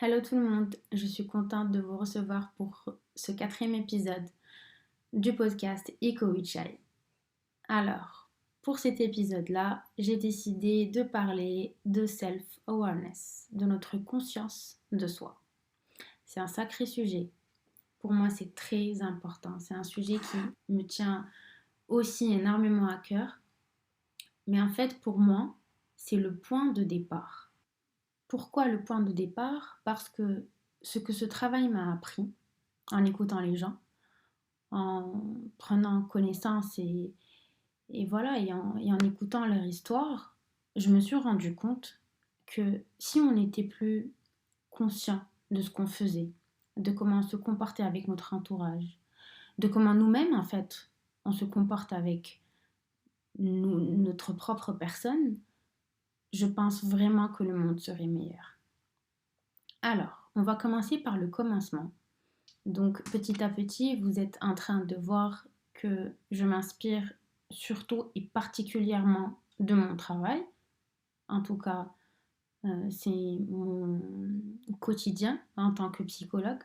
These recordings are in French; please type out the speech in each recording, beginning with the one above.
Hello tout le monde, je suis contente de vous recevoir pour ce quatrième épisode du podcast Eco with Shai. Alors, pour cet épisode-là, j'ai décidé de parler de self-awareness, de notre conscience de soi. C'est un sacré sujet. Pour moi, c'est très important. C'est un sujet qui me tient aussi énormément à cœur. Mais en fait, pour moi, c'est le point de départ. Pourquoi le point de départ? Parce que ce travail m'a appris, en écoutant les gens, en prenant connaissance et voilà, et en écoutant leur histoire, je me suis rendu compte que si on n'était plus conscient de ce qu'on faisait, de comment on se comportait avec notre entourage, de comment nous-mêmes, en fait, on se comporte avec notre propre personne, je pense vraiment que le monde serait meilleur. Alors, on va commencer par le commencement. Donc, petit à petit, vous êtes en train de voir que je m'inspire surtout et particulièrement de mon travail. En tout cas, c'est mon quotidien en tant que psychologue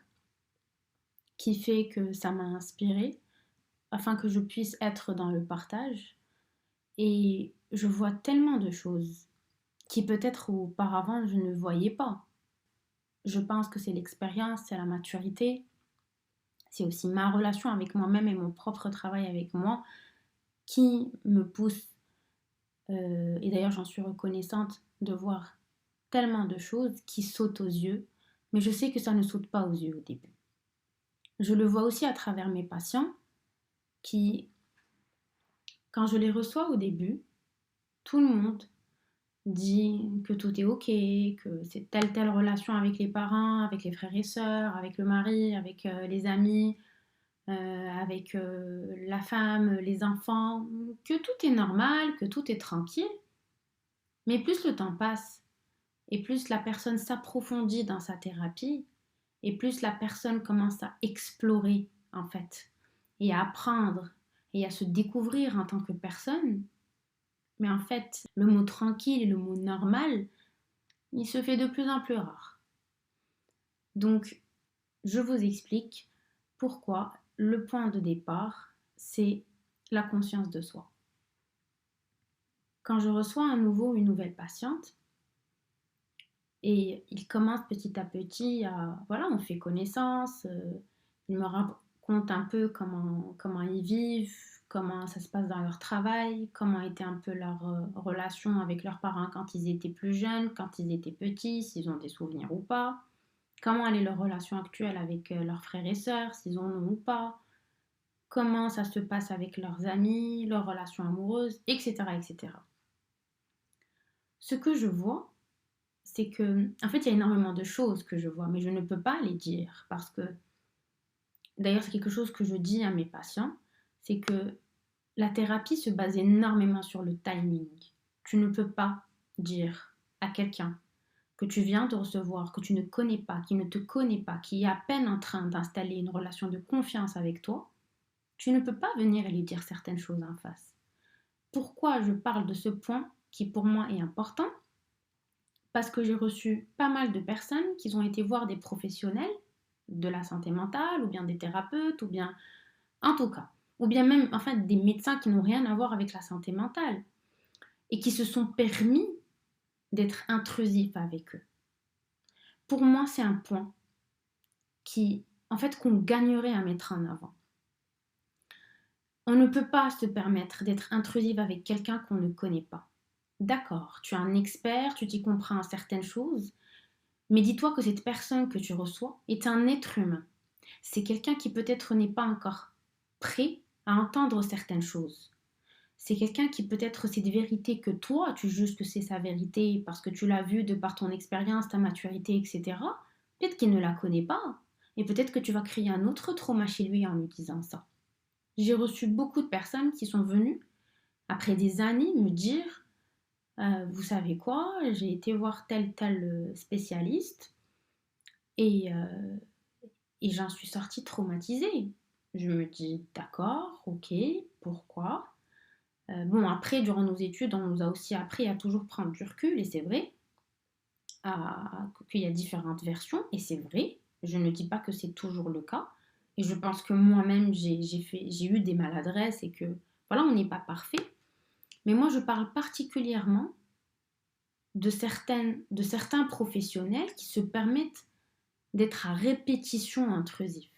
qui fait que ça m'a inspirée afin que je puisse être dans le partage. Et je vois tellement de choses qui peut-être auparavant je ne voyais pas. Je pense que c'est l'expérience, c'est la maturité, c'est aussi ma relation avec moi-même et mon propre travail avec moi qui me pousse, et d'ailleurs j'en suis reconnaissante de voir tellement de choses qui sautent aux yeux, mais je sais que ça ne saute pas aux yeux au début. Je le vois aussi à travers mes patients qui, quand je les reçois au début, tout le monde dit que tout est ok, que c'est telle relation avec les parents, avec les frères et sœurs, avec le mari, avec les amis, avec la femme, les enfants, que tout est normal, que tout est tranquille. Mais plus le temps passe et plus la personne s'approfondit dans sa thérapie et plus la personne commence à explorer en fait et à apprendre et à se découvrir en tant que personne. Mais en fait, le mot tranquille et le mot normal, il se fait de plus en plus rare. Donc, je vous explique pourquoi le point de départ, c'est la conscience de soi. Quand je reçois à nouveau une nouvelle patiente, et il commence petit à petit à, voilà, on fait connaissance, il me raconte un peu comment ils vivent, comment ça se passe dans leur travail, comment était un peu leur relation avec leurs parents quand ils étaient plus jeunes, quand ils étaient petits, s'ils ont des souvenirs ou pas, comment elle est leur relation actuelle avec leurs frères et sœurs, s'ils en ont ou pas, comment ça se passe avec leurs amis, leurs relations amoureuses, etc., etc. Ce que je vois, c'est que, en fait, il y a énormément de choses que je vois, mais je ne peux pas les dire parce que, d'ailleurs, c'est quelque chose que je dis à mes patients, c'est que la thérapie se base énormément sur le timing. Tu ne peux pas dire à quelqu'un que tu viens de recevoir, que tu ne connais pas, qui ne te connaît pas, qui est à peine en train d'installer une relation de confiance avec toi, tu ne peux pas venir et lui dire certaines choses en face. Pourquoi je parle de ce point qui pour moi est important? Parce que j'ai reçu pas mal de personnes qui ont été voir des professionnels de la santé mentale, ou bien des thérapeutes, ou bien, en tout cas, ou bien même, enfin, des médecins qui n'ont rien à voir avec la santé mentale, et qui se sont permis d'être intrusifs avec eux. Pour moi, c'est un point qui, en fait, qu'on gagnerait à mettre en avant. On ne peut pas se permettre d'être intrusif avec quelqu'un qu'on ne connaît pas. D'accord, tu es un expert, tu t'y comprends en certaines choses, mais dis-toi que cette personne que tu reçois est un être humain. C'est quelqu'un qui peut-être n'est pas encore prêt à entendre certaines choses. C'est quelqu'un qui peut-être cette vérité que toi, tu juges que c'est sa vérité parce que tu l'as vu de par ton expérience, ta maturité, etc. Peut-être qu'il ne la connaît pas. Et peut-être que tu vas créer un autre trauma chez lui en lui disant ça. J'ai reçu beaucoup de personnes qui sont venues, après des années, me dire vous savez quoi, j'ai été voir tel spécialiste et j'en suis sortie traumatisée. Je me dis d'accord, ok, pourquoi? Bon, après, durant nos études, on nous a aussi appris à toujours prendre du recul, et c'est vrai. qu'il y a différentes versions, et c'est vrai, je ne dis pas que c'est toujours le cas, et je pense que moi-même j'ai eu des maladresses et que voilà, on n'est pas parfait, mais moi je parle particulièrement de certains professionnels qui se permettent d'être à répétition intrusif,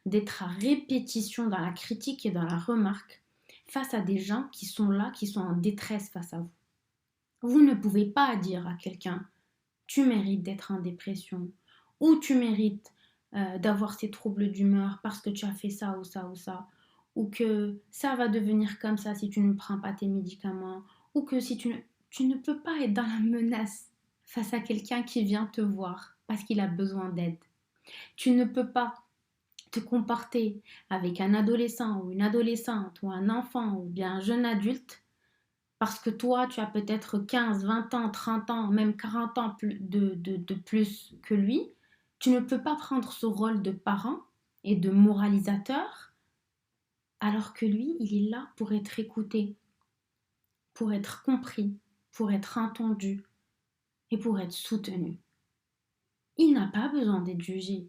d'être à répétition dans la critique et dans la remarque face à des gens qui sont là, qui sont en détresse face à vous. Vous ne pouvez pas dire à quelqu'un tu mérites d'être en dépression ou tu mérites d'avoir ces troubles d'humeur parce que tu as fait ça ou ça ou ça, ou que ça va devenir comme ça si tu ne prends pas tes médicaments, ou que si tu ne peux pas être dans la menace face à quelqu'un qui vient te voir parce qu'il a besoin d'aide. Tu ne peux pas te comporter avec un adolescent ou une adolescente ou un enfant ou bien un jeune adulte parce que toi, tu as peut-être 15, 20 ans, 30 ans, même 40 ans de plus que lui. Tu ne peux pas prendre ce rôle de parent et de moralisateur alors que lui, il est là pour être écouté, pour être compris, pour être entendu et pour être soutenu. Il n'a pas besoin d'être jugé.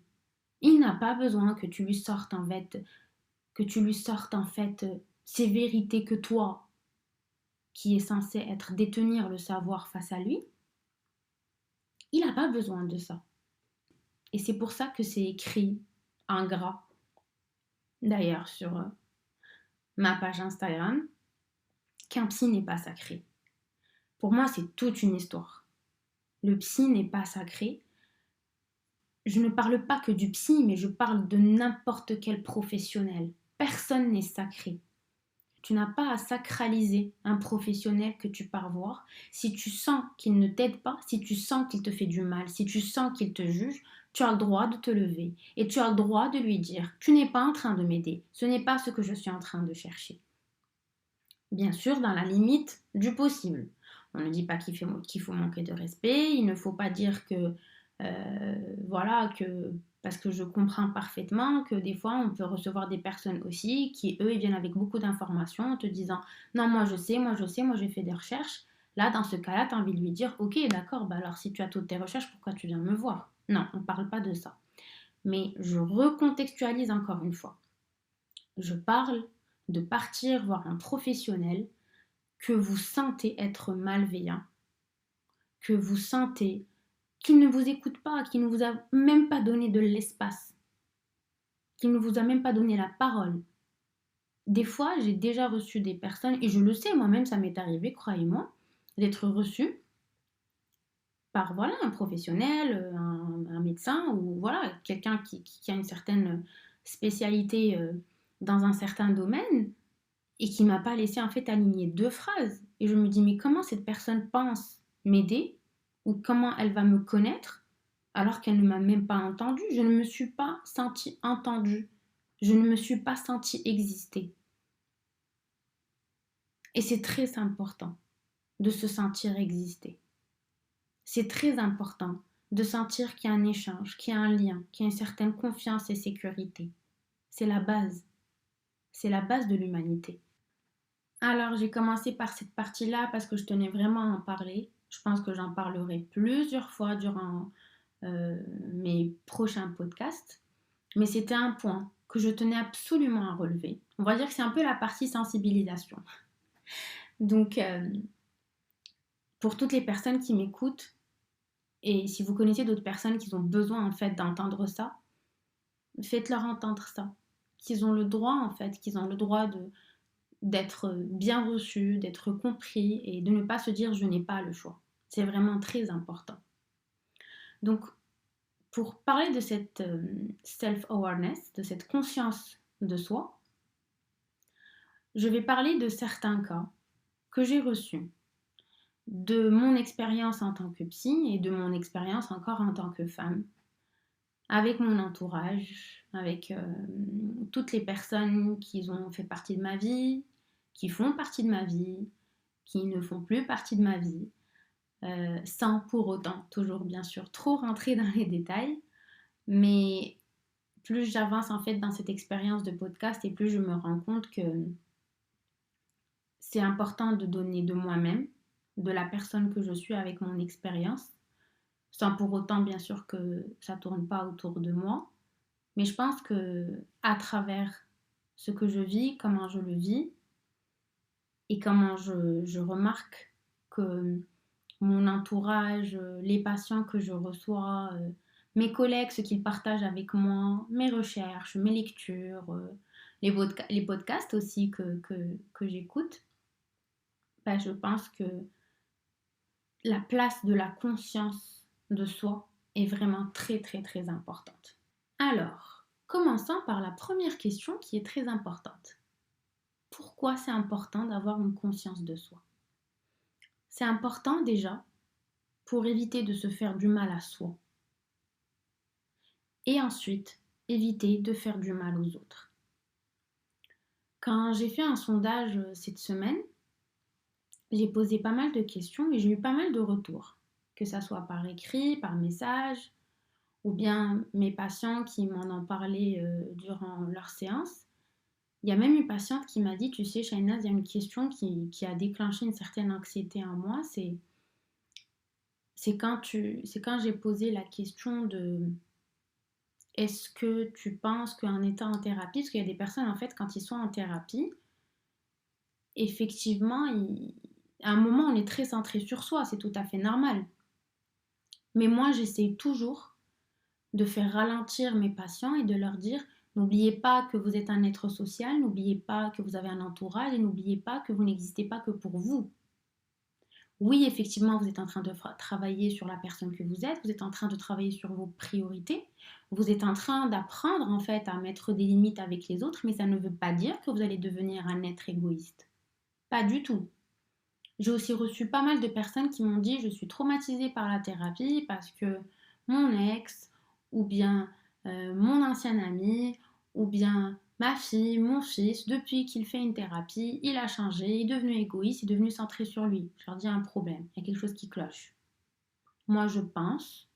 Il n'a pas besoin que tu lui sortes en fait ces vérités que toi, qui est censé être détenir le savoir face à lui, il n'a pas besoin de ça. Et c'est pour ça que c'est écrit en gras, d'ailleurs, sur ma page Instagram, qu'un psy n'est pas sacré. Pour moi, c'est toute une histoire. Le psy n'est pas sacré. Je ne parle pas que du psy, mais je parle de n'importe quel professionnel. Personne n'est sacré. Tu n'as pas à sacraliser un professionnel que tu pars voir. Si tu sens qu'il ne t'aide pas, si tu sens qu'il te fait du mal, si tu sens qu'il te juge, tu as le droit de te lever et tu as le droit de lui dire « Tu n'es pas en train de m'aider, ce n'est pas ce que je suis en train de chercher. » Bien sûr, dans la limite du possible. On ne dit pas qu'il faut manquer de respect, il ne faut pas dire que voilà, parce que je comprends parfaitement que des fois on peut recevoir des personnes aussi qui eux ils viennent avec beaucoup d'informations en te disant non moi je sais, moi j'ai fait des recherches. Là dans ce cas-là tu as envie de lui dire ok d'accord, bah alors si tu as toutes tes recherches pourquoi tu viens me voir? Non, on ne parle pas de ça. Mais je recontextualise encore une fois. Je parle de partir voir un professionnel que vous sentez être malveillant, que vous sentez qu'il ne vous écoute pas, qu'il ne vous a même pas donné de l'espace, qu'il ne vous a même pas donné la parole. Des fois, j'ai déjà reçu des personnes, et je le sais, moi-même, ça m'est arrivé, croyez-moi, d'être reçue par voilà, un professionnel, un médecin, ou voilà, quelqu'un qui a une certaine spécialité dans un certain domaine, et qui m'a pas laissé en fait aligner deux phrases. Et je me dis, mais comment cette personne pense m'aider, ou comment elle va me connaître alors qu'elle ne m'a même pas entendue. Je ne me suis pas sentie entendue. Je ne me suis pas sentie exister. Et c'est très important de se sentir exister. C'est très important de sentir qu'il y a un échange, qu'il y a un lien, qu'il y a une certaine confiance et sécurité. C'est la base. C'est la base de l'humanité. Alors j'ai commencé par cette partie-là parce que je tenais vraiment à en parler. Je pense que j'en parlerai plusieurs fois durant mes prochains podcasts. Mais c'était un point que je tenais absolument à relever. On va dire que c'est un peu la partie sensibilisation. Donc, pour toutes les personnes qui m'écoutent, et si vous connaissez d'autres personnes qui ont besoin en fait d'entendre ça, faites-leur entendre ça. Qu'ils ont le droit en fait, qu'ils ont le droit d'être bien reçus, d'être compris et de ne pas se dire je n'ai pas le choix. C'est vraiment très important. Donc, pour parler de cette self-awareness, de cette conscience de soi, je vais parler de certains cas que j'ai reçus, de mon expérience en tant que psy et de mon expérience encore en tant que femme, avec mon entourage, avec toutes les personnes qui ont fait partie de ma vie, qui font partie de ma vie, qui ne font plus partie de ma vie, sans pour autant, toujours bien sûr, trop rentrer dans les détails, mais plus j'avance en fait dans cette expérience de podcast et plus je me rends compte que c'est important de donner de moi-même, de la personne que je suis avec mon expérience, sans pour autant bien sûr que ça tourne pas autour de moi. Mais je pense que à travers ce que je vis, comment je le vis et comment je remarque que mon entourage, les patients que je reçois, mes collègues, ce qu'ils partagent avec moi, mes recherches, mes lectures, les podcasts aussi que j'écoute, ben, je pense que la place de la conscience de soi est vraiment très très très importante. Alors, commençons par la première question qui est très importante. Pourquoi c'est important d'avoir une conscience de soi? C'est important déjà pour éviter de se faire du mal à soi et ensuite éviter de faire du mal aux autres. Quand j'ai fait un sondage cette semaine, j'ai posé pas mal de questions et j'ai eu pas mal de retours, que ça soit par écrit, par message, ou bien mes patients qui m'en ont parlé durant leur séance. Il y a même une patiente qui m'a dit, tu sais, Shainaz, il y a une question qui a déclenché une certaine anxiété en moi, c'est quand j'ai posé la question de est-ce que tu penses qu'en étant en thérapie, parce qu'il y a des personnes en fait quand ils sont en thérapie, effectivement, à un moment on est très centré sur soi, c'est tout à fait normal. Mais moi j'essaie toujours de faire ralentir mes patients et de leur dire n'oubliez pas que vous êtes un être social, n'oubliez pas que vous avez un entourage et n'oubliez pas que vous n'existez pas que pour vous. Oui, effectivement, vous êtes en train de travailler sur la personne que vous êtes en train de travailler sur vos priorités, vous êtes en train d'apprendre en fait à mettre des limites avec les autres, mais ça ne veut pas dire que vous allez devenir un être égoïste. Pas du tout. J'ai aussi reçu pas mal de personnes qui m'ont dit je suis traumatisée par la thérapie parce que mon ex ou bien mon ancien ami ou bien ma fille, mon fils, depuis qu'il fait une thérapie, il a changé, il est devenu égoïste, il est devenu centré sur lui. Je leur dis un problème, il y a quelque chose qui cloche. Moi je pense,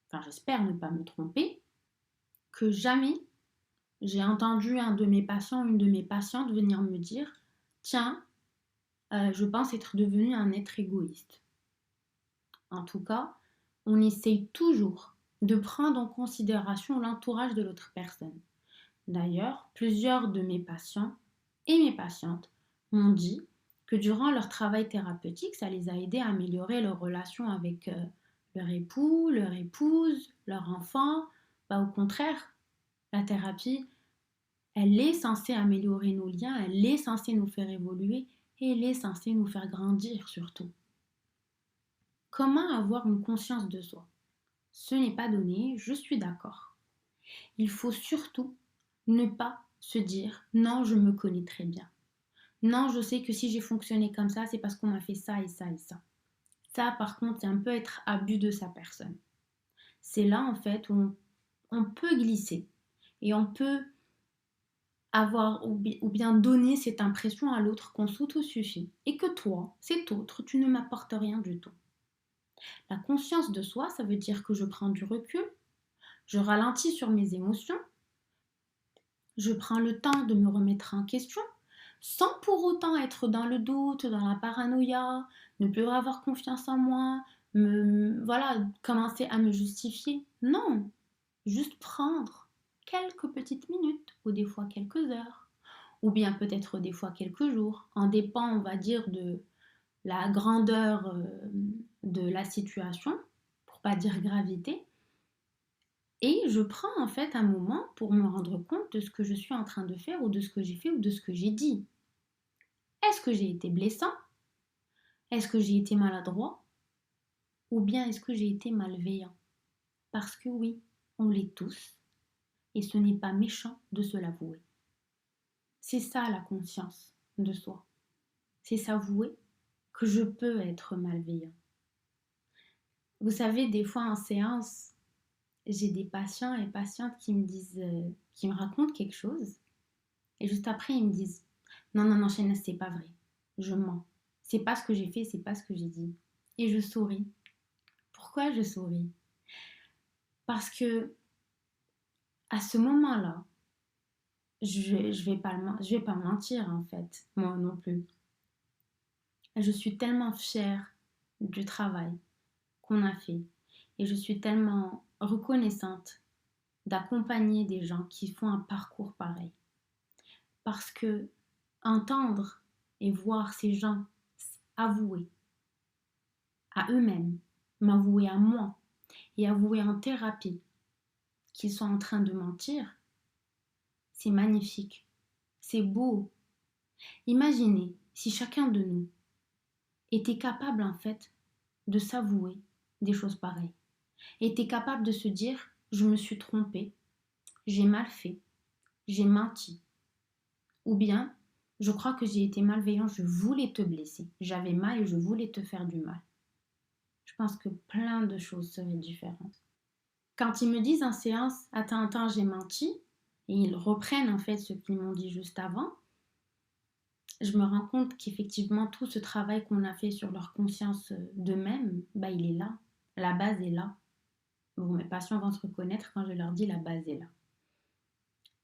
enfin j'espère ne pas me tromper, que jamais j'ai entendu un de mes patients, une de mes patientes venir me dire tiens, je pense être devenu un être égoïste. En tout cas, on essaye toujours de prendre en considération l'entourage de l'autre personne. D'ailleurs, plusieurs de mes patients et mes patientes m'ont dit que durant leur travail thérapeutique, ça les a aidés à améliorer leur relation avec leur époux, leur épouse, leur enfant. Bah, au contraire, la thérapie, elle est censée améliorer nos liens, elle est censée nous faire évoluer et elle est censée nous faire grandir surtout. Comment avoir une conscience de soi? Ce n'est pas donné, je suis d'accord. Il faut surtout ne pas se dire non, je me connais très bien. Non, je sais que si j'ai fonctionné comme ça, c'est parce qu'on m'a fait ça et ça et ça. Ça, par contre, c'est un peu être abus de sa personne. C'est là, en fait, où on peut glisser et on peut avoir ou bien donner cette impression à l'autre qu'on s'auto-suffit et que toi, cet autre, tu ne m'apportes rien du tout. La conscience de soi, ça veut dire que je prends du recul, je ralentis sur mes émotions, je prends le temps de me remettre en question, sans pour autant être dans le doute, dans la paranoïa, ne plus avoir confiance en moi, voilà, commencer à me justifier. Non, juste prendre quelques petites minutes, ou des fois quelques heures, ou bien peut-être des fois quelques jours, en dépend, on va dire, de la grandeur de la situation, pour pas dire gravité. Et je prends en fait un moment pour me rendre compte de ce que je suis en train de faire ou de ce que j'ai fait ou de ce que j'ai dit. Est-ce que j'ai été blessant? Est-ce que j'ai été maladroit? Ou bien est-ce que j'ai été malveillant? Parce que oui, on l'est tous et ce n'est pas méchant de se l'avouer. C'est ça la conscience de soi. C'est s'avouer que je peux être malveillant. Vous savez, des fois en séance, j'ai des patients et patientes qui me disent, qui me racontent quelque chose et juste après ils me disent non, non, non, Shaina, c'est pas vrai. Je mens. C'est pas ce que j'ai fait, c'est pas ce que j'ai dit. Et je souris. Pourquoi je souris? Parce que à ce moment-là, je vais pas mentir en fait, moi non plus. Je suis tellement fière du travail qu'on a fait Et je suis tellement reconnaissante d'accompagner des gens qui font un parcours pareil. Parce que entendre et voir ces gens avouer à eux-mêmes, m'avouer à moi et avouer en thérapie qu'ils sont en train de mentir, c'est magnifique, c'est beau. Imaginez si chacun de nous était capable en fait de s'avouer des choses pareilles, était capable de se dire je me suis trompé, j'ai mal fait, j'ai menti, ou bien je crois que j'ai été malveillant, je voulais te blesser, j'avais mal et je voulais te faire du mal. Je pense que plein de choses seraient différentes. Quand ils me disent en séance attends, j'ai menti, et ils reprennent en fait ce qu'ils m'ont dit juste avant, je me rends compte qu'effectivement tout ce travail qu'on a fait sur leur conscience d'eux-mêmes, il est là, la base est là. Bon, mes patients vont se reconnaître quand je leur dis la base est là.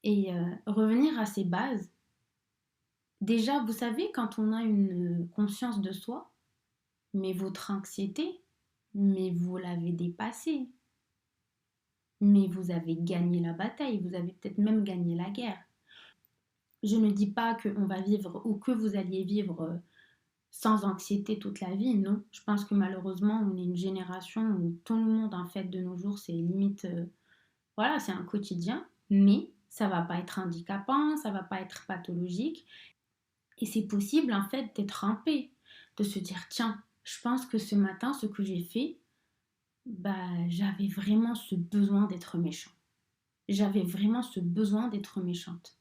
Et revenir à ces bases, déjà vous savez quand on a une conscience de soi, mais votre anxiété, mais vous l'avez dépassée, mais vous avez gagné la bataille, vous avez peut-être même gagné la guerre. Je ne dis pas qu'on va vivre ou que vous alliez vivre sans anxiété toute la vie, non. Je pense que malheureusement, on est une génération où tout le monde, en fait, de nos jours, c'est limite, voilà, c'est un quotidien, mais ça va pas être handicapant, ça va pas être pathologique, et c'est possible, en fait, d'être en paix, de se dire, tiens, je pense que ce matin, ce que j'ai fait, j'avais vraiment ce besoin d'être méchant. J'avais vraiment ce besoin d'être méchante.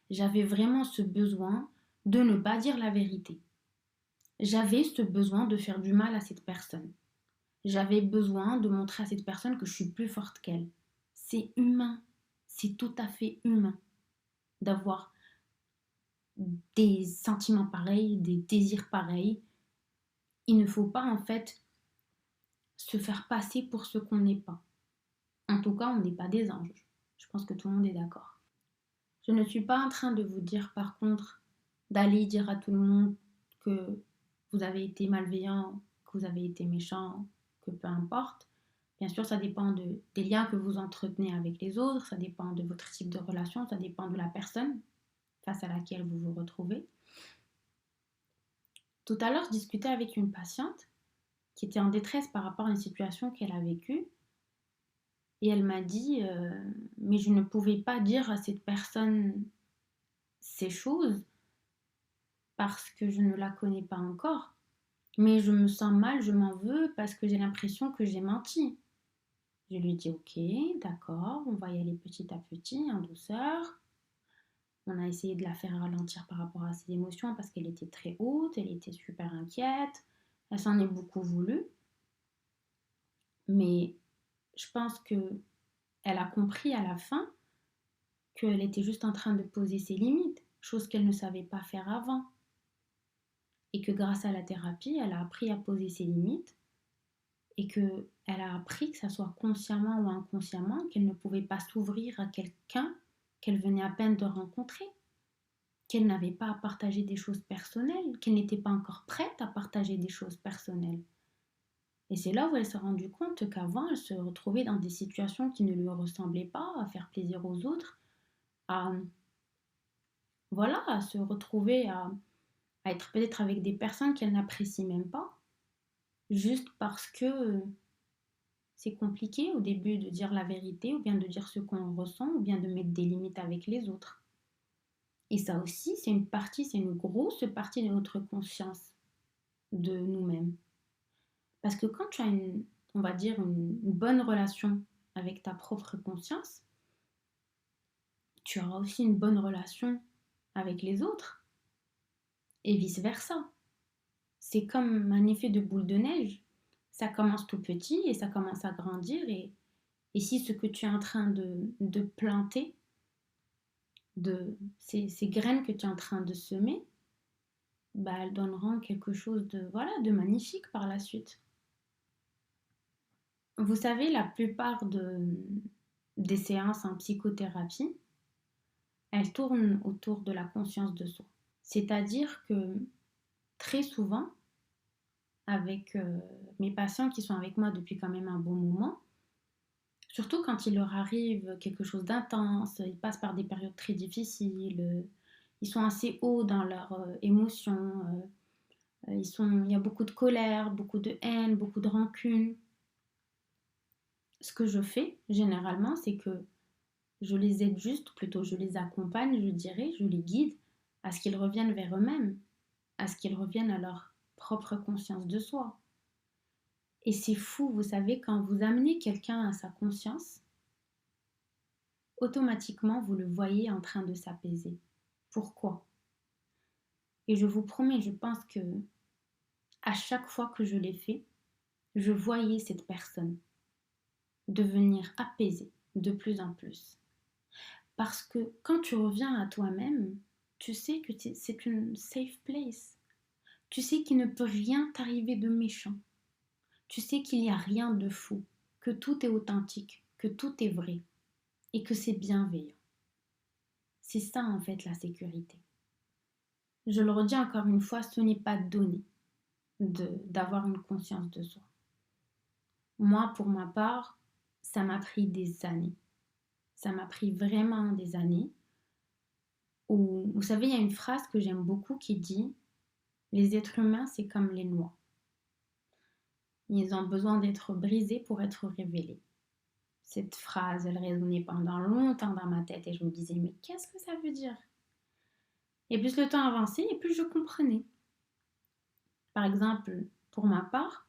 J'avais vraiment ce besoin de ne pas dire la vérité. J'avais ce besoin de faire du mal à cette personne. J'avais besoin de montrer à cette personne que je suis plus forte qu'elle. C'est humain. C'est tout à fait humain d'avoir des sentiments pareils, des désirs pareils. Il ne faut pas en fait se faire passer pour ce qu'on n'est pas. En tout cas, on n'est pas des anges. Je pense que tout le monde est d'accord. Je ne suis pas en train de vous dire par contre d'aller dire à tout le monde que vous avez été malveillant, que vous avez été méchant, que peu importe. Bien sûr, ça dépend des liens que vous entretenez avec les autres, ça dépend de votre type de relation, ça dépend de la personne face à laquelle vous vous retrouvez. Tout à l'heure, je discutais avec une patiente qui était en détresse par rapport à une situation qu'elle a vécue. Et elle m'a dit, mais je ne pouvais pas dire à cette personne ces choses parce que je ne la connais pas encore. Mais je me sens mal, je m'en veux parce que j'ai l'impression que j'ai menti. Je lui ai dit, ok, d'accord, on va y aller petit à petit, en douceur. On a essayé de la faire ralentir par rapport à ses émotions parce qu'elle était très haute, elle était super inquiète, elle s'en est beaucoup voulu. Mais je pense que elle a compris à la fin qu'elle était juste en train de poser ses limites, chose qu'elle ne savait pas faire avant. Et que grâce à la thérapie, elle a appris à poser ses limites et qu'elle a appris, que ça soit consciemment ou inconsciemment, qu'elle ne pouvait pas s'ouvrir à quelqu'un qu'elle venait à peine de rencontrer, qu'elle n'avait pas à partager des choses personnelles, qu'elle n'était pas encore prête à partager des choses personnelles. Et c'est là où elle s'est rendue compte qu'avant, elle se retrouvait dans des situations qui ne lui ressemblaient pas, à faire plaisir aux autres, à, voilà, à se retrouver à être peut-être avec des personnes qu'elle n'apprécie même pas, juste parce que c'est compliqué au début de dire la vérité, ou bien de dire ce qu'on ressent, ou bien de mettre des limites avec les autres. Et ça aussi, c'est une partie, c'est une grosse partie de notre conscience de nous-mêmes. Parce que quand tu as on va dire, une bonne relation avec ta propre conscience, tu auras aussi une bonne relation avec les autres, et vice-versa. C'est comme un effet de boule de neige. Ça commence tout petit et ça commence à grandir. Et si ce que tu es en train de planter, ces graines que tu es en train de semer, elles donneront quelque chose de magnifique par la suite. Vous savez, la plupart des séances en psychothérapie, elles tournent autour de la conscience de soi. C'est-à-dire que très souvent, avec mes patients qui sont avec moi depuis quand même un bon moment. Surtout quand il leur arrive quelque chose d'intense, ils passent par des périodes très difficiles, ils sont assez hauts dans leurs émotions, il y a beaucoup de colère, beaucoup de haine, beaucoup de rancune. Ce que je fais généralement, c'est que je les aide juste, plutôt je les accompagne, je dirais, je les guide à ce qu'ils reviennent vers eux-mêmes, à ce qu'ils reviennent à leur propre conscience de soi. Et c'est fou, vous savez, quand vous amenez quelqu'un à sa conscience, automatiquement vous le voyez en train de s'apaiser. Pourquoi? Et je vous promets, je pense que à chaque fois que je l'ai fait, je voyais cette personne devenir apaisée de plus en plus. Parce que quand tu reviens à toi-même, tu sais que c'est une safe place. Tu sais qu'il ne peut rien t'arriver de méchant. Tu sais qu'il n'y a rien de fou, que tout est authentique, que tout est vrai et que c'est bienveillant. C'est ça en fait la sécurité. Je le redis encore une fois, ce n'est pas donné d'avoir une conscience de soi. Moi, pour ma part, ça m'a pris des années. Ça m'a pris vraiment des années. Où, vous savez, il y a une phrase que j'aime beaucoup qui dit les êtres humains, c'est comme les noix. Ils ont besoin d'être brisés pour être révélés. Cette phrase, elle résonnait pendant longtemps dans ma tête et je me disais, mais qu'est-ce que ça veut dire? Et plus le temps avançait et plus je comprenais. Par exemple, pour ma part,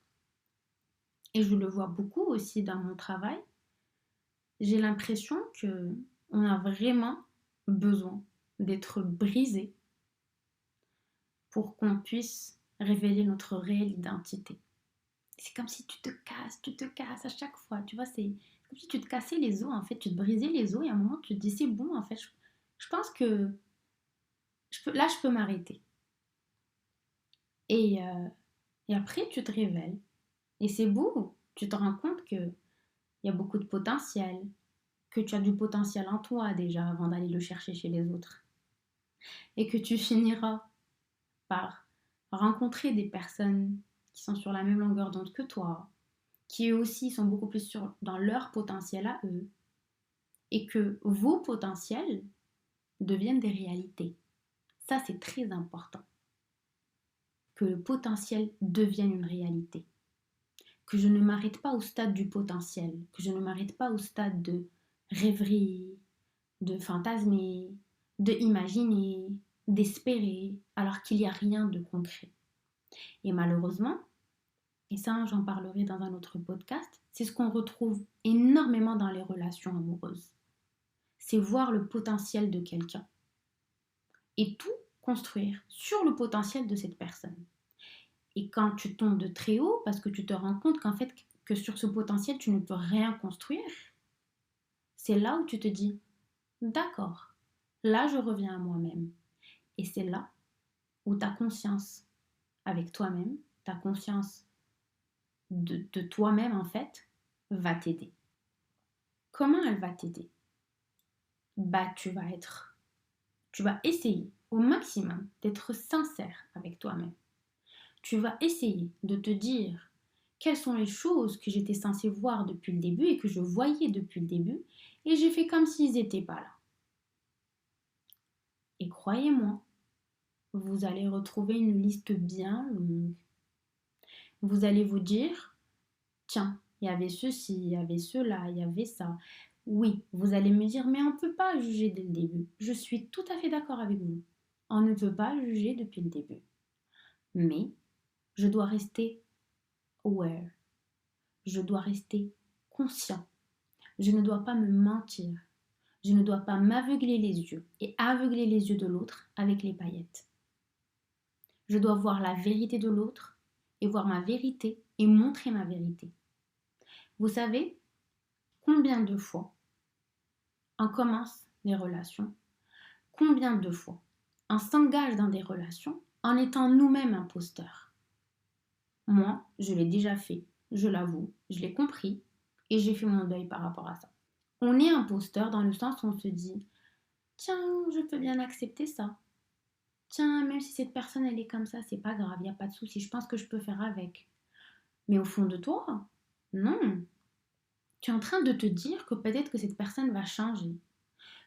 et je le vois beaucoup aussi dans mon travail, j'ai l'impression que on a vraiment besoin d'être brisé pour qu'on puisse révéler notre réelle identité. C'est comme si tu te casses à chaque fois, tu vois, c'est comme si tu te cassais les os, en fait, tu te brisais les os et à un moment tu te dis c'est bon, en fait, je pense que là je peux m'arrêter. Et, euh, et après tu te révèles. Et c'est beau, tu te rends compte qu'il y a beaucoup de potentiel, que tu as du potentiel en toi déjà avant d'aller le chercher chez les autres. Et que tu finiras par rencontrer des personnes qui sont sur la même longueur d'onde que toi, qui eux aussi sont beaucoup plus dans leur potentiel à eux, et que vos potentiels deviennent des réalités. Ça, c'est très important. Que le potentiel devienne une réalité. Que je ne m'arrête pas au stade du potentiel, que je ne m'arrête pas au stade de rêverie, de fantasmer, de imaginer, d'espérer, alors qu'il n'y a rien de concret. Et malheureusement, et ça j'en parlerai dans un autre podcast, c'est ce qu'on retrouve énormément dans les relations amoureuses. C'est voir le potentiel de quelqu'un et tout construire sur le potentiel de cette personne. Et quand tu tombes de très haut, parce que tu te rends compte qu'en fait, que sur ce potentiel, tu ne peux rien construire, c'est là où tu te dis, d'accord, là je reviens à moi-même. Et c'est là où ta conscience avec toi-même, ta conscience de toi-même en fait, va t'aider. Comment elle va t'aider? Bah tu vas essayer au maximum d'être sincère avec toi-même. Tu vas essayer de te dire quelles sont les choses que j'étais censée voir depuis le début et que je voyais depuis le début et j'ai fait comme s'ils n'étaient pas là. Et croyez-moi, vous allez retrouver une liste bien longue. Vous allez vous dire, tiens, il y avait ceci, il y avait cela, il y avait ça. Oui, vous allez me dire, mais on ne peut pas juger dès le début. Je suis tout à fait d'accord avec vous. On ne peut pas juger depuis le début. Mais je dois rester aware. Je dois rester conscient. Je ne dois pas me mentir. Je ne dois pas m'aveugler les yeux et aveugler les yeux de l'autre avec les paillettes. Je dois voir la vérité de l'autre et voir ma vérité et montrer ma vérité. Vous savez combien de fois on commence les relations, combien de fois on s'engage dans des relations en étant nous-mêmes imposteurs. Moi, je l'ai déjà fait, je l'avoue, je l'ai compris et j'ai fait mon deuil par rapport à ça. On est imposteur dans le sens où on se dit, tiens, je peux bien accepter ça. tiens, même si cette personne elle est comme ça, c'est pas grave, il n'y a pas de souci, je pense que je peux faire avec. Mais au fond de toi, non. Tu es en train de te dire que peut-être que cette personne va changer.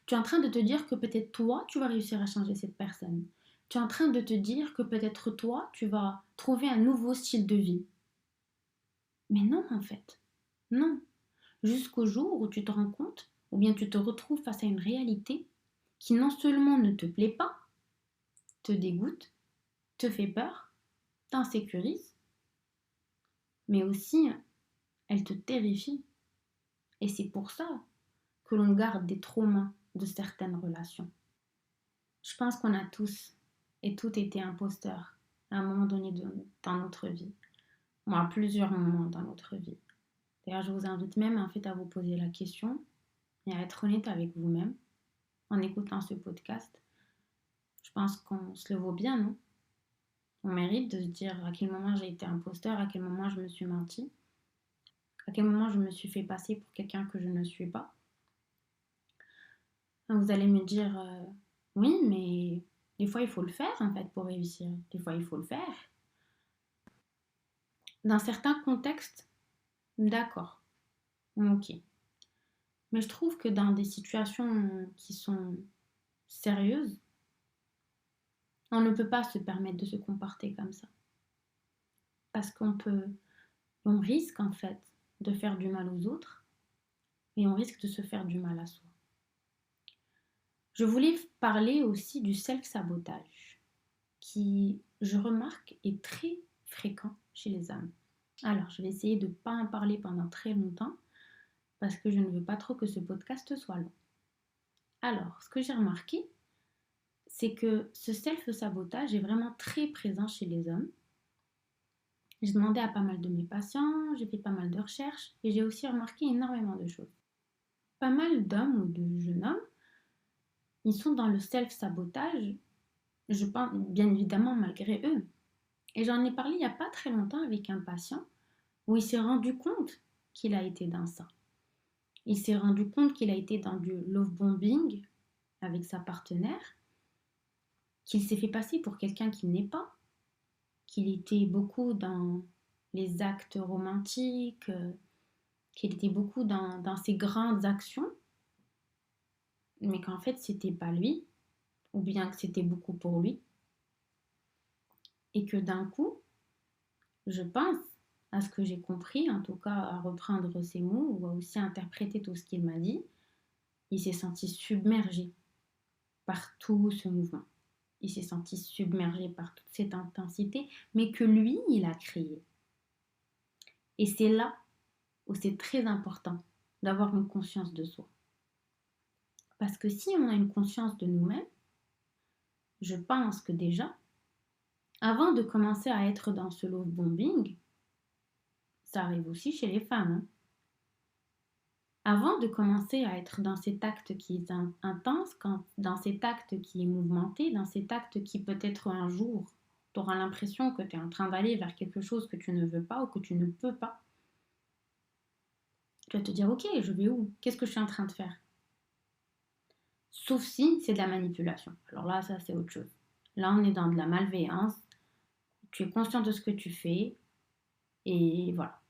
Tu es en train de te dire que peut-être toi, tu vas réussir à changer cette personne. Tu es en train de te dire que peut-être toi, tu vas trouver un nouveau style de vie. Mais non, en fait. Non. Jusqu'au jour où tu te rends compte, ou bien tu te retrouves face à une réalité qui non seulement ne te plaît pas, te dégoûte, te fait peur, t'insécurise, mais aussi elle te terrifie. Et c'est pour ça que l'on garde des traumas de certaines relations. Je pense qu'on a tous et toutes été imposteurs à un moment donné dans notre vie, ou à plusieurs moments dans notre vie. D'ailleurs, je vous invite même en fait à vous poser la question et à être honnête avec vous-même en écoutant ce podcast. Je pense qu'on se le vaut bien, non? On mérite de se dire à quel moment j'ai été imposteur, à quel moment je me suis menti, à quel moment je me suis fait passer pour quelqu'un que je ne suis pas. Vous allez me dire, oui, mais des fois il faut le faire en fait pour réussir. Des fois il faut le faire. Dans certains contextes, d'accord, ok. Mais je trouve que dans des situations qui sont sérieuses, on ne peut pas se permettre de se comporter comme ça. Parce on risque en fait de faire du mal aux autres et on risque de se faire du mal à soi. Je voulais parler aussi du self-sabotage qui, je remarque, est très fréquent chez les hommes. Alors, je vais essayer de ne pas en parler pendant très longtemps parce que je ne veux pas trop que ce podcast soit long. Alors, ce que j'ai remarqué, c'est que ce self-sabotage est vraiment très présent chez les hommes. J'ai demandé à pas mal de mes patients, j'ai fait pas mal de recherches et j'ai aussi remarqué énormément de choses. Pas mal d'hommes ou de jeunes hommes, ils sont dans le self-sabotage, je pense bien évidemment malgré eux. Et j'en ai parlé il n'y a pas très longtemps avec un patient où il s'est rendu compte qu'il a été dans ça. Il s'est rendu compte qu'il a été dans du love bombing avec sa partenaire, qu'il s'est fait passer pour quelqu'un qu'il n'est pas, qu'il était beaucoup dans les actes romantiques, qu'il était beaucoup dans ses grandes actions, mais qu'en fait c'était pas lui, ou bien que c'était beaucoup pour lui, et que d'un coup, je pense, à ce que j'ai compris, en tout cas à reprendre ses mots, ou à aussi interpréter tout ce qu'il m'a dit, il s'est senti submergé par tout ce mouvement. Il s'est senti submergé par toute cette intensité, mais que lui, il a créé. Et c'est là où c'est très important d'avoir une conscience de soi. Parce que si on a une conscience de nous-mêmes, je pense que déjà, avant de commencer à être dans ce love bombing, ça arrive aussi chez les femmes, hein. Avant de commencer à être dans cet acte qui est intense, dans cet acte qui est mouvementé, dans cet acte qui peut-être un jour, tu auras l'impression que tu es en train d'aller vers quelque chose que tu ne veux pas ou que tu ne peux pas, tu vas te dire, ok, je vais où? Qu'est-ce que je suis en train de faire? Sauf si c'est de la manipulation. Alors là, ça c'est autre chose. Là, on est dans de la malveillance. Tu es conscient de ce que tu fais. Et voilà.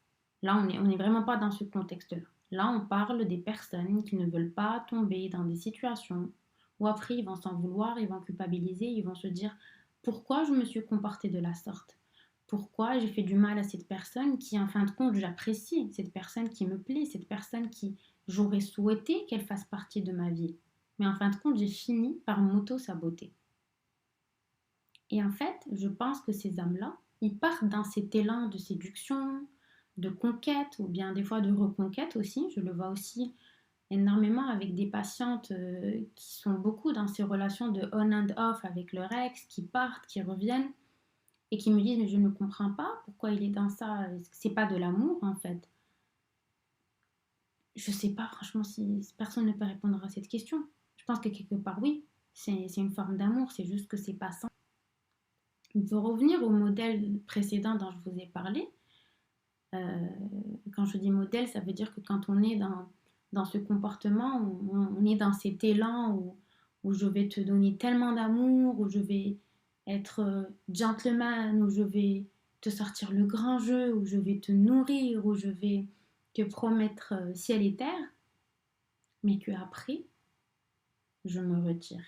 Là, on n'est vraiment pas dans ce contexte-là. Là, on parle des personnes qui ne veulent pas tomber dans des situations où après, ils vont s'en vouloir, ils vont culpabiliser, ils vont se dire pourquoi je me suis comportée de la sorte? Pourquoi j'ai fait du mal à cette personne qui, en fin de compte, j'apprécie, cette personne qui me plaît, cette personne qui j'aurais souhaité qu'elle fasse partie de ma vie. Mais en fin de compte, j'ai fini par m'auto-saboter. Et en fait, je pense que ces hommes-là, ils partent dans cet élan de séduction, de conquête, ou bien des fois de reconquête aussi. Je le vois aussi énormément avec des patientes qui sont beaucoup dans ces relations de on and off avec leur ex, qui partent, qui reviennent, et qui me disent mais je ne comprends pas pourquoi il est dans ça. C'est pas de l'amour en fait. Je sais pas franchement si personne ne peut répondre à cette question. Je pense que quelque part oui, c'est une forme d'amour, c'est juste que c'est pas ça. Pour revenir au modèle précédent dont je vous ai parlé, quand je dis modèle, ça veut dire que quand on est dans ce comportement, on est dans cet élan où je vais te donner tellement d'amour, où je vais être gentleman, où je vais te sortir le grand jeu, où je vais te nourrir, où je vais te promettre ciel et terre, mais que après je me retire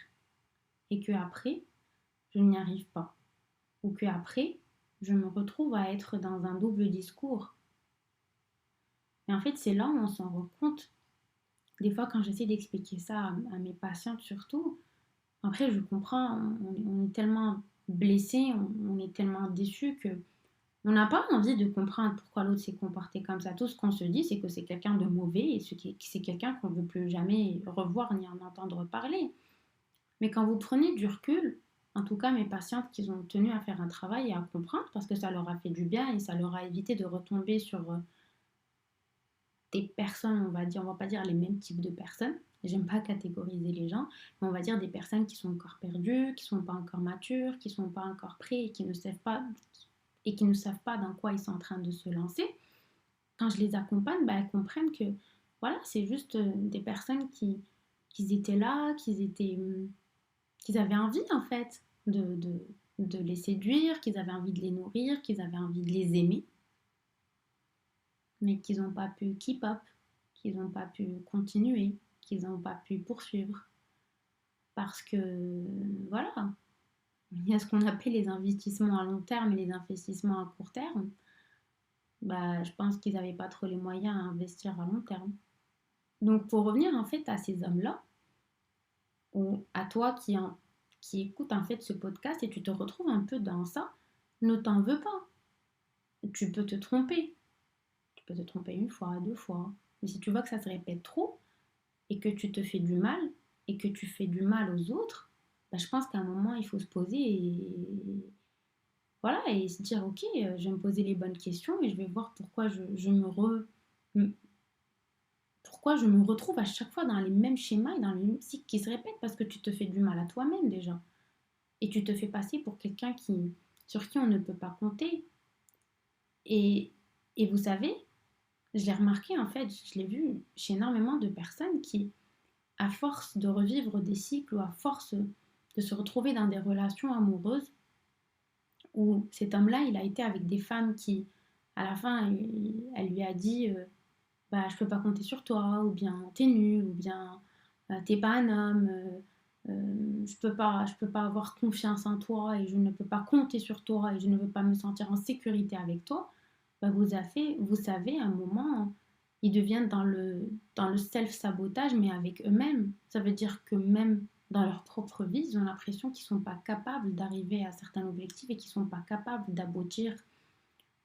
et que après je n'y arrive pas, ou que après je me retrouve à être dans un double discours. Et en fait, c'est là où on s'en rend compte. Des fois, quand j'essaie d'expliquer ça à mes patientes surtout, après, je comprends, on est tellement blessé, on est tellement déçu que on n'a pas envie de comprendre pourquoi l'autre s'est comporté comme ça. Tout ce qu'on se dit, c'est que c'est quelqu'un de mauvais et c'est quelqu'un qu'on ne veut plus jamais revoir ni en entendre parler. Mais quand vous prenez du recul, en tout cas mes patientes qui ont tenu à faire un travail et à comprendre parce que ça leur a fait du bien et ça leur a évité de retomber sur des personnes, on va pas dire les mêmes types de personnes. J'aime pas catégoriser les gens, mais on va dire des personnes qui sont encore perdues, qui sont pas encore matures, qui sont pas encore prêts et qui ne savent pas dans quoi ils sont en train de se lancer. Quand je les accompagne, bah, elles comprennent que voilà, c'est juste des personnes qui étaient là, qu'ils avaient envie en fait de les séduire, qu'ils avaient envie de les nourrir, qu'ils avaient envie de les aimer, mais qu'ils n'ont pas pu keep up, qu'ils n'ont pas pu continuer, qu'ils n'ont pas pu poursuivre. Parce que, voilà, il y a ce qu'on appelle les investissements à long terme et les investissements à court terme. Bah, je pense qu'ils n'avaient pas trop les moyens à investir à long terme. Donc, pour revenir en fait à ces hommes-là, ou à toi qui écoute en fait ce podcast et tu te retrouves un peu dans ça, ne t'en veux pas. Tu peux te tromper. Tu peux te tromper une fois, deux fois. Mais si tu vois que ça se répète trop et que tu te fais du mal et que tu fais du mal aux autres, bah, je pense qu'à un moment, il faut se poser et voilà, et se dire, ok, je vais me poser les bonnes questions et je vais voir pourquoi je me retrouve à chaque fois dans les mêmes schémas et dans les mêmes cycles qui se répètent parce que tu te fais du mal à toi-même déjà. Et tu te fais passer pour quelqu'un sur qui on ne peut pas compter. Et, et vous savez, je l'ai remarqué en fait, je l'ai vu chez énormément de personnes qui, à force de revivre des cycles ou à force de se retrouver dans des relations amoureuses, où cet homme-là, il a été avec des femmes qui, à la fin, elle lui a dit bah, je peux pas compter sur toi, ou bien t'es nul, ou bien t'es pas un homme, je peux pas avoir confiance en toi et je ne peux pas compter sur toi et je ne veux pas me sentir en sécurité avec toi, bah, vous savez, à un moment, ils deviennent dans le self-sabotage, mais avec eux-mêmes. Ça veut dire que même dans leur propre vie, ils ont l'impression qu'ils sont pas capables d'arriver à certains objectifs et qu'ils sont pas capables d'aboutir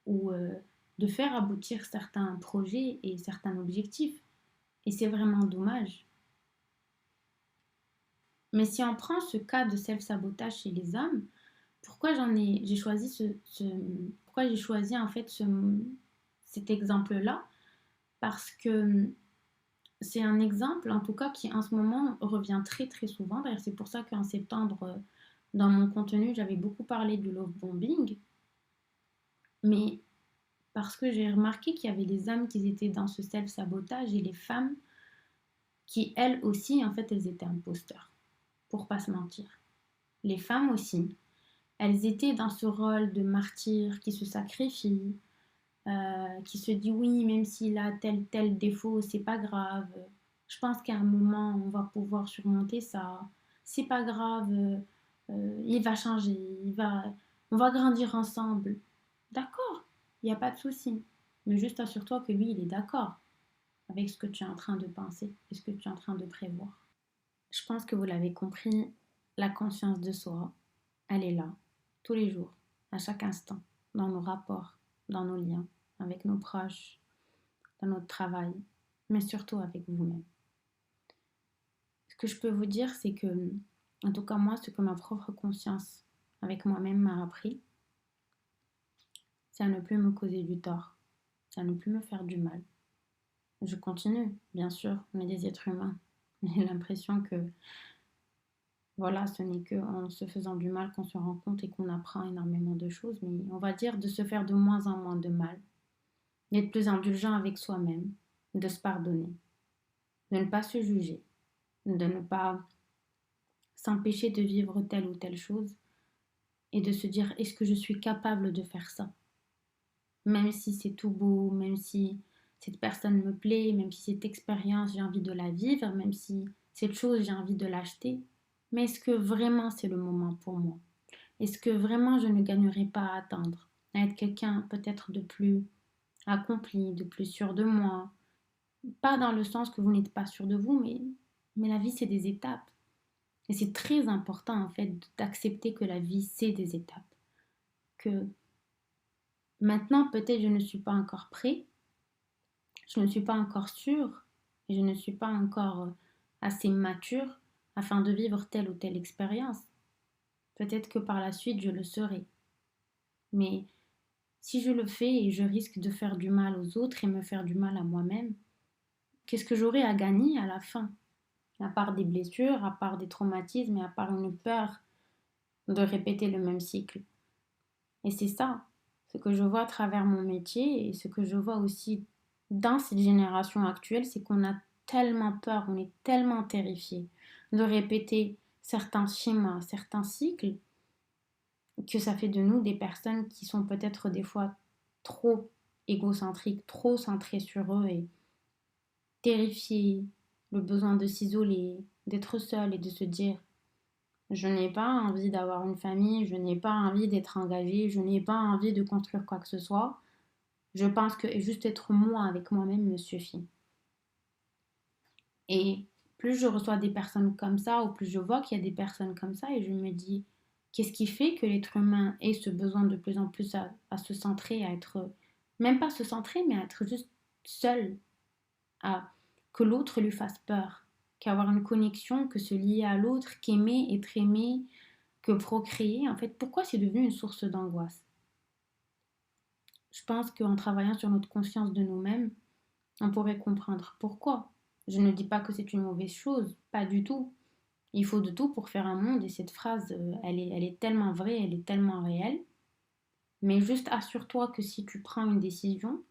ou de faire aboutir certains projets et certains objectifs. Et c'est vraiment dommage. Mais si on prend ce cas de self-sabotage chez les hommes, j'ai choisi pourquoi j'ai choisi en fait cet exemple-là? Parce que c'est un exemple, en tout cas, qui en ce moment revient très très souvent. D'ailleurs, c'est pour ça qu'en septembre, dans mon contenu, j'avais beaucoup parlé du love bombing. Mais parce que j'ai remarqué qu'il y avait des hommes qui étaient dans ce self-sabotage et les femmes qui, elles aussi, en fait, elles étaient imposteurs, pour pas se mentir. Les femmes aussi, elles étaient dans ce rôle de martyr qui se sacrifie, qui se dit oui, même s'il a tel défaut, c'est pas grave. Je pense qu'à un moment, on va pouvoir surmonter ça. C'est pas grave, il va changer, on va grandir ensemble. D'accord, il n'y a pas de souci. Mais juste assure-toi que lui, il est d'accord avec ce que tu es en train de penser et ce que tu es en train de prévoir. Je pense que vous l'avez compris, la conscience de soi, elle est là, tous les jours, à chaque instant, dans nos rapports, dans nos liens, avec nos proches, dans notre travail, mais surtout avec vous-même. Ce que je peux vous dire, c'est que, en tout cas moi, ce que ma propre conscience avec moi-même m'a appris, c'est à ne plus me causer du tort, c'est à ne plus me faire du mal. Je continue, bien sûr, on est des êtres humains. J'ai l'impression que voilà, ce n'est qu'en se faisant du mal qu'on se rend compte et qu'on apprend énormément de choses, mais on va dire de se faire de moins en moins de mal, d'être plus indulgent avec soi-même, de se pardonner, de ne pas se juger, de ne pas s'empêcher de vivre telle ou telle chose et de se dire est-ce que je suis capable de faire ça? Même si c'est tout beau, même si cette personne me plaît, même si cette expérience j'ai envie de la vivre, même si cette chose j'ai envie de l'acheter, mais est-ce que vraiment c'est le moment pour moi? Est-ce que vraiment je ne gagnerai pas à attendre, à être quelqu'un peut-être de plus accompli, de plus sûr de moi? Pas dans le sens que vous n'êtes pas sûr de vous, mais la vie c'est des étapes. Et c'est très important en fait d'accepter que la vie c'est des étapes. Que maintenant peut-être je ne suis pas encore prêt, je ne suis pas encore sûre et je ne suis pas encore assez mature afin de vivre telle ou telle expérience. Peut-être que par la suite je le serai. Mais si je le fais et je risque de faire du mal aux autres et me faire du mal à moi-même, qu'est-ce que j'aurai à gagner à la fin? À part des blessures, à part des traumatismes et à part une peur de répéter le même cycle. Et c'est ça, ce que je vois à travers mon métier et ce que je vois aussi dans cette génération actuelle, c'est qu'on a tellement peur, on est tellement terrifié de répéter certains schémas, certains cycles, que ça fait de nous des personnes qui sont peut-être des fois trop égocentriques, trop centrées sur eux et terrifiées, le besoin de s'isoler, d'être seul et de se dire je n'ai pas envie d'avoir une famille, je n'ai pas envie d'être engagée, je n'ai pas envie de construire quoi que ce soit. Je pense que juste être moi avec moi-même me suffit. Et plus je reçois des personnes comme ça, ou plus je vois qu'il y a des personnes comme ça, et je me dis, qu'est-ce qui fait que l'être humain ait ce besoin de plus en plus à se centrer, à être, même pas se centrer, mais à être juste seul, à que l'autre lui fasse peur, qu'avoir une connexion, que se lier à l'autre, qu'aimer, être aimé, que procréer, en fait, pourquoi c'est devenu une source d'angoisse? Je pense qu'en travaillant sur notre conscience de nous-mêmes, on pourrait comprendre pourquoi. Je ne dis pas que c'est une mauvaise chose, pas du tout. Il faut de tout pour faire un monde et cette phrase, elle est tellement vraie, elle est tellement réelle. Mais juste assure-toi que si tu prends une décision,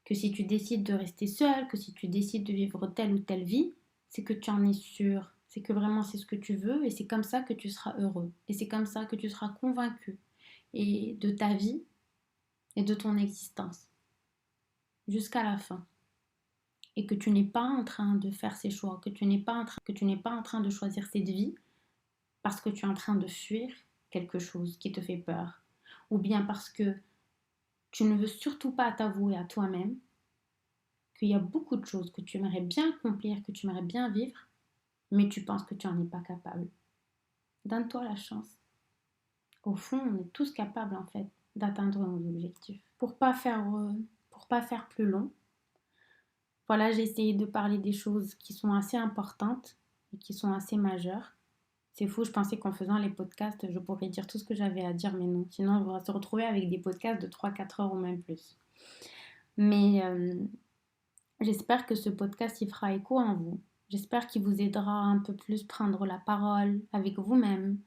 que si tu décides de rester seul, que si tu décides de vivre telle ou telle vie, c'est que tu en es sûr, c'est que vraiment c'est ce que tu veux et c'est comme ça que tu seras heureux et c'est comme ça que tu seras convaincu et de ta vie et de ton existence jusqu'à la fin et que tu n'es pas en train de faire ces choix, que tu n'es pas en train de choisir cette vie parce que tu es en train de fuir quelque chose qui te fait peur ou bien parce que tu ne veux surtout pas t'avouer à toi-même qu'il y a beaucoup de choses que tu aimerais bien accomplir, que tu aimerais bien vivre, mais tu penses que tu n'en es pas capable. Donne-toi la chance. Au fond, on est tous capables en fait d'atteindre nos objectifs. Pour pas faire plus long, voilà, j'ai essayé de parler des choses qui sont assez importantes et qui sont assez majeures. C'est fou, je pensais qu'en faisant les podcasts, je pourrais dire tout ce que j'avais à dire, mais non. Sinon, on va se retrouver avec des podcasts de 3-4 heures ou même plus. Mais j'espère que ce podcast y fera écho en vous. J'espère qu'il vous aidera à un peu plus prendre la parole avec vous-même,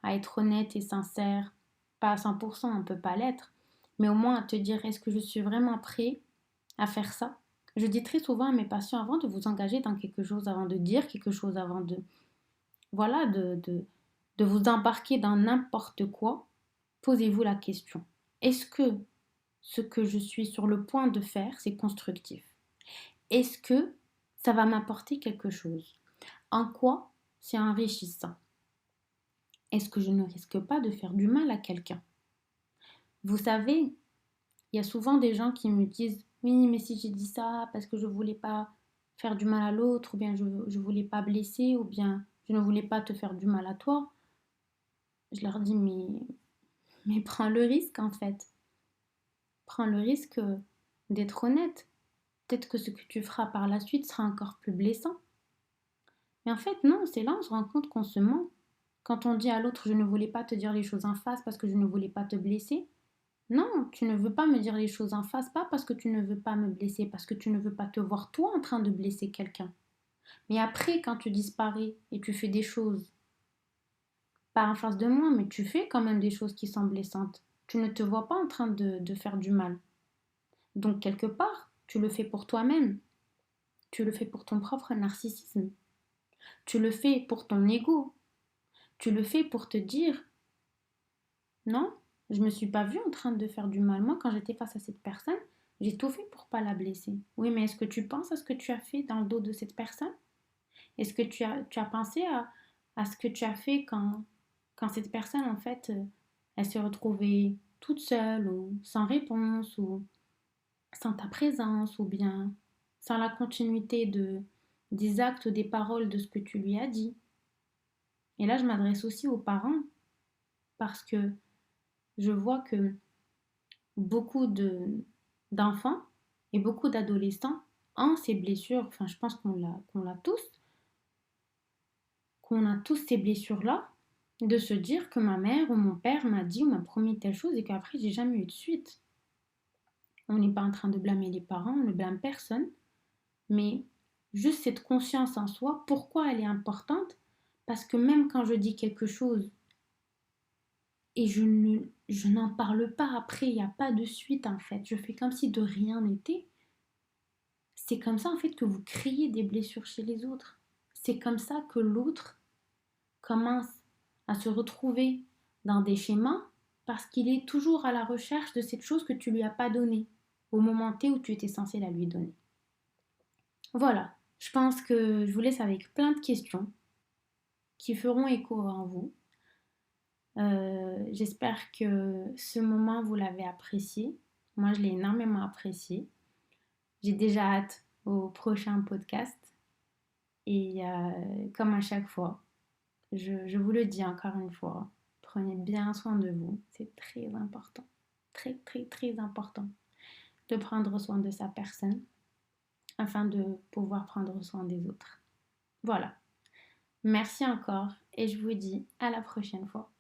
à être honnête et sincère. Pas à 100%, on ne peut pas l'être, mais au moins à te dire est-ce que je suis vraiment prêt à faire ça? Je dis très souvent à mes patients avant de vous engager dans quelque chose, avant de dire quelque chose, avant de, voilà, de vous embarquer dans n'importe quoi, posez-vous la question. Est-ce que ce que je suis sur le point de faire, c'est constructif? Est-ce que ça va m'apporter quelque chose? En quoi c'est enrichissant? Est-ce que je ne risque pas de faire du mal à quelqu'un? Vous savez, il y a souvent des gens qui me disent oui, mais si j'ai dit ça parce que je voulais pas faire du mal à l'autre, ou bien je voulais pas blesser, ou bien je ne voulais pas te faire du mal à toi. Je leur dis mais prends le risque en fait. Prends le risque d'être honnête. Peut-être que ce que tu feras par la suite sera encore plus blessant. Mais en fait, non, c'est là où on se rend compte qu'on se ment. Quand on dit à l'autre je ne voulais pas te dire les choses en face parce que je ne voulais pas te blesser, non, tu ne veux pas me dire les choses en face, pas parce que tu ne veux pas me blesser, parce que tu ne veux pas te voir toi en train de blesser quelqu'un. Mais après, quand tu disparais et tu fais des choses, pas en face de moi, mais tu fais quand même des choses qui sont blessantes, tu ne te vois pas en train de faire du mal. Donc quelque part, tu le fais pour toi-même. Tu le fais pour ton propre narcissisme. Tu le fais pour ton ego. Tu le fais pour te dire, Non, je me suis pas vue en train de faire du mal. Moi, quand j'étais face à cette personne, j'ai tout fait pour pas la blesser. Oui, mais est-ce que tu penses à ce que tu as fait dans le dos de cette personne? Est-ce que tu as pensé à ce que tu as fait quand cette personne, en fait, elle s'est retrouvée toute seule ou sans réponse ou sans ta présence ou bien sans la continuité des actes ou des paroles de ce que tu lui as dit? Et là, je m'adresse aussi aux parents parce que je vois que beaucoup d'enfants et beaucoup d'adolescents ont ces blessures. Enfin, je pense qu'on a tous ces blessures-là, de se dire que ma mère ou mon père m'a dit ou m'a promis telle chose et qu'après, j'ai jamais eu de suite. On n'est pas en train de blâmer les parents, on ne blâme personne, mais juste cette conscience en soi, pourquoi elle est importante? Parce que même quand je dis quelque chose et je n'en parle pas après, il n'y a pas de suite en fait, je fais comme si de rien n'était, c'est comme ça en fait que vous créez des blessures chez les autres. C'est comme ça que l'autre commence à se retrouver dans des schémas parce qu'il est toujours à la recherche de cette chose que tu lui as pas donnée au moment T où tu étais censé la lui donner. Voilà, je pense que je vous laisse avec plein de questions qui feront écho en vous. J'espère que ce moment vous l'avez apprécié. Moi, je l'ai énormément apprécié. J'ai déjà hâte au prochain podcast. Et comme à chaque fois, je vous le dis encore une fois, prenez bien soin de vous. C'est très important. Très, très, très important de prendre soin de sa personne afin de pouvoir prendre soin des autres. Voilà. Merci encore et je vous dis à la prochaine fois.